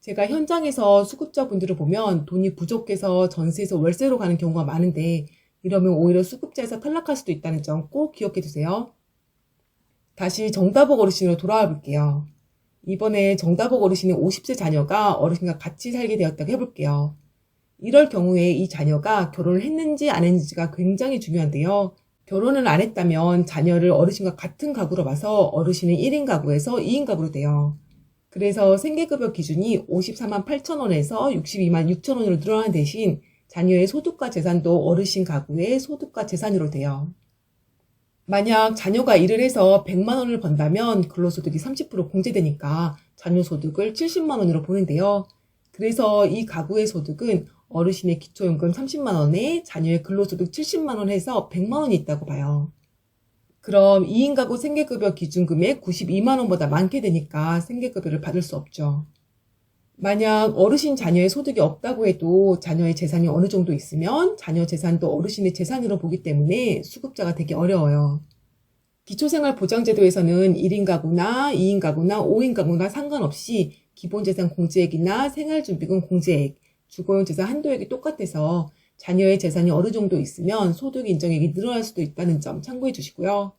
제가 현장에서 수급자분들을 보면 돈이 부족해서 전세에서 월세로 가는 경우가 많은데 이러면 오히려 수급자에서 탈락할 수도 있다는 점 꼭 기억해 두세요. 다시 정다복 어르신으로 돌아와 볼게요. 이번에 정다복 어르신의 50세 자녀가 어르신과 같이 살게 되었다고 해볼게요. 이럴 경우에 이 자녀가 결혼을 했는지 안 했는지가 굉장히 중요한데요. 결혼을 안 했다면 자녀를 어르신과 같은 가구로 봐서 어르신은 1인 가구에서 2인 가구로 돼요. 그래서 생계급여 기준이 54만 8천 원에서 62만 6천 원으로 늘어나는 대신 자녀의 소득과 재산도 어르신 가구의 소득과 재산으로 돼요. 만약 자녀가 일을 해서 100만 원을 번다면 근로소득이 30% 공제되니까 자녀 소득을 70만 원으로 보는데요. 그래서 이 가구의 소득은 어르신의 기초연금 30만 원에 자녀의 근로소득 70만 원 해서 100만 원이 있다고 봐요. 그럼 2인 가구 생계급여 기준금액 92만 원보다 많게 되니까 생계급여를 받을 수 없죠. 만약 어르신 자녀의 소득이 없다고 해도 자녀의 재산이 어느 정도 있으면 자녀 재산도 어르신의 재산으로 보기 때문에 수급자가 되기 어려워요. 기초생활보장제도에서는 1인 가구나 2인 가구나 5인 가구나 상관없이 기본재산 공제액이나 생활준비금 공제액, 주거용재산 한도액이 똑같아서 자녀의 재산이 어느 정도 있으면 소득 인정액이 늘어날 수도 있다는 점 참고해 주시고요.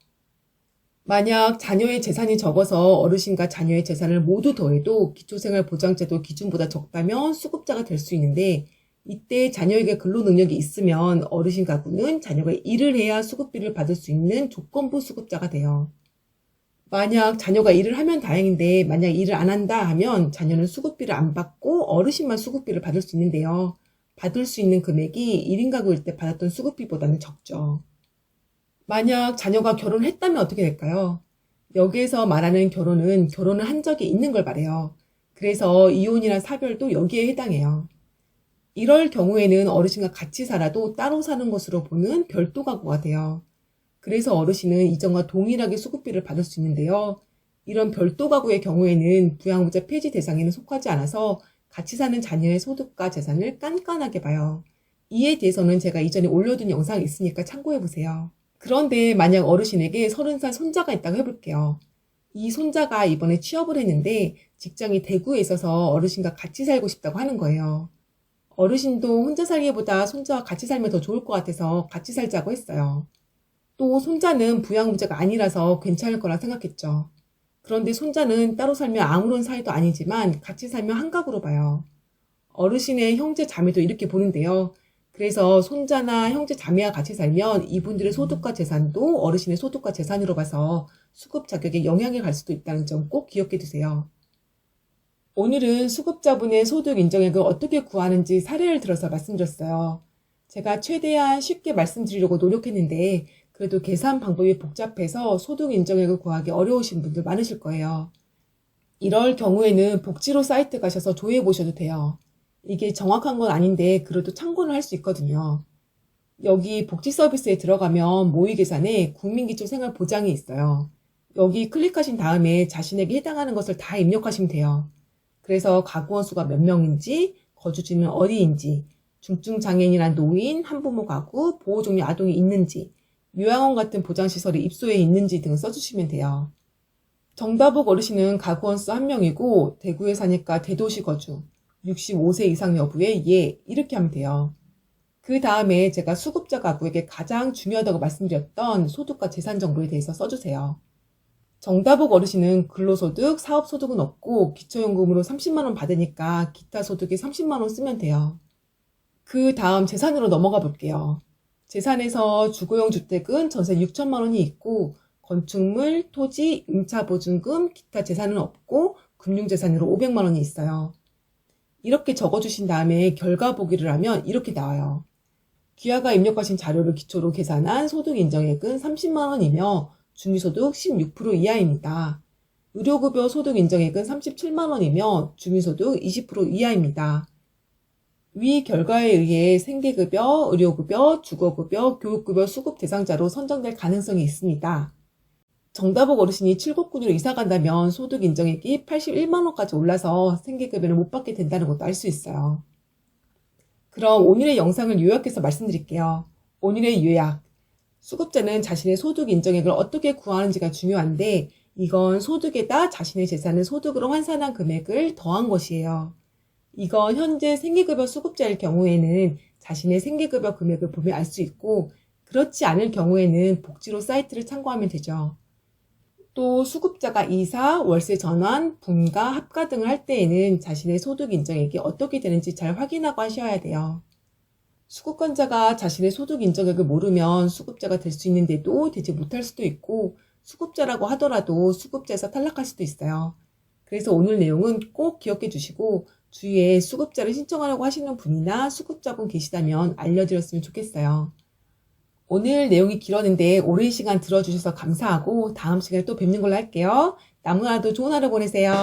만약 자녀의 재산이 적어서 어르신과 자녀의 재산을 모두 더해도 기초생활보장제도 기준보다 적다면 수급자가 될 수 있는데 이때 자녀에게 근로능력이 있으면 어르신 가구는 자녀가 일을 해야 수급비를 받을 수 있는 조건부 수급자가 돼요. 만약 자녀가 일을 하면 다행인데 만약 일을 안 한다 하면 자녀는 수급비를 안 받고 어르신만 수급비를 받을 수 있는데요. 받을 수 있는 금액이 1인 가구일 때 받았던 수급비보다는 적죠. 만약 자녀가 결혼했다면 어떻게 될까요? 여기에서 말하는 결혼은 결혼을 한 적이 있는 걸 말해요. 그래서 이혼이나 사별도 여기에 해당해요. 이럴 경우에는 어르신과 같이 살아도 따로 사는 것으로 보는 별도 가구가 돼요. 그래서 어르신은 이전과 동일하게 수급비를 받을 수 있는데요. 이런 별도 가구의 경우에는 부양부자 폐지 대상에는 속하지 않아서 같이 사는 자녀의 소득과 재산을 깐깐하게 봐요. 이에 대해서는 제가 이전에 올려둔 영상이 있으니까 참고해보세요. 그런데 만약 어르신에게 30살 손자가 있다고 해볼게요. 이 손자가 이번에 취업을 했는데 직장이 대구에 있어서 어르신과 같이 살고 싶다고 하는 거예요. 어르신도 혼자 살기보다 손자와 같이 살면 더 좋을 것 같아서 같이 살자고 했어요. 또 손자는 부양문제가 아니라서 괜찮을 거라 생각했죠. 그런데 손자는 따로 살면 아무런 사이도 아니지만 같이 살면 한 가구로 봐요. 어르신의 형제 자매도 이렇게 보는데요. 그래서 손자나 형제 자매와 같이 살면 이분들의 소득과 재산도 어르신의 소득과 재산으로 봐서 수급 자격에 영향이 갈 수도 있다는 점 꼭 기억해 두세요. 오늘은 수급자분의 소득 인정액을 어떻게 구하는지 사례를 들어서 말씀드렸어요. 제가 최대한 쉽게 말씀드리려고 노력했는데 그래도 계산 방법이 복잡해서 소득 인정액을 구하기 어려우신 분들 많으실 거예요. 이럴 경우에는 복지로 사이트 가셔서 조회해 보셔도 돼요. 이게 정확한 건 아닌데 그래도 참고는 할 수 있거든요. 여기 복지 서비스에 들어가면 모의 계산에 국민기초생활보장이 있어요. 여기 클릭하신 다음에 자신에게 해당하는 것을 다 입력하시면 돼요. 그래서 가구원 수가 몇 명인지, 거주지는 어디인지, 중증장애인이나 노인, 한부모 가구, 보호종류 아동이 있는지, 요양원 같은 보장시설이 입소해 있는지 등을 써주시면 돼요. 정다복 어르신은 가구원 수 1명이고 대구에 사니까 대도시 거주, 65세 이상 여부에 예 이렇게 하면 돼요. 그 다음에 제가 수급자 가구에게 가장 중요하다고 말씀드렸던 소득과 재산 정보에 대해서 써주세요. 정다복 어르신은 근로소득, 사업소득은 없고 기초연금으로 30만 원 받으니까 기타 소득에 30만 원 쓰면 돼요. 그 다음 재산으로 넘어가 볼게요. 재산에서 주거용 주택은 전세 6천만 원이 있고 건축물, 토지, 임차보증금, 기타 재산은 없고 금융재산으로 500만 원이 있어요. 이렇게 적어주신 다음에 결과 보기를 하면 이렇게 나와요. 귀하가 입력하신 자료를 기초로 계산한 소득 인정액은 30만 원이며 중위소득 16% 이하입니다. 의료급여 소득 인정액은 37만 원이며 중위소득 20% 이하입니다. 위 결과에 의해 생계급여, 의료급여, 주거급여, 교육급여 수급 대상자로 선정될 가능성이 있습니다. 정다복 어르신이 칠곡군으로 이사간다면 소득 인정액이 81만 원까지 올라서 생계급여를 못 받게 된다는 것도 알 수 있어요. 그럼 오늘의 영상을 요약해서 말씀드릴게요. 오늘의 요약. 수급자는 자신의 소득 인정액을 어떻게 구하는지가 중요한데 이건 소득에다 자신의 재산을 소득으로 환산한 금액을 더한 것이에요. 이건 현재 생계급여 수급자일 경우에는 자신의 생계급여 금액을 보면 알 수 있고, 그렇지 않을 경우에는 복지로 사이트를 참고하면 되죠. 또 수급자가 이사, 월세 전환, 분가, 합가 등을 할 때에는 자신의 소득 인정액이 어떻게 되는지 잘 확인하고 하셔야 돼요. 수급권자가 자신의 소득 인정액을 모르면 수급자가 될 수 있는데도 되지 못할 수도 있고, 수급자라고 하더라도 수급자에서 탈락할 수도 있어요. 그래서 오늘 내용은 꼭 기억해 주시고, 주위에 수급자를 신청하려고 하시는 분이나 수급자분 계시다면 알려드렸으면 좋겠어요. 오늘 내용이 길었는데 오랜 시간 들어주셔서 감사하고 다음 시간에 또 뵙는 걸로 할게요. 남은 하루도 좋은 하루 보내세요.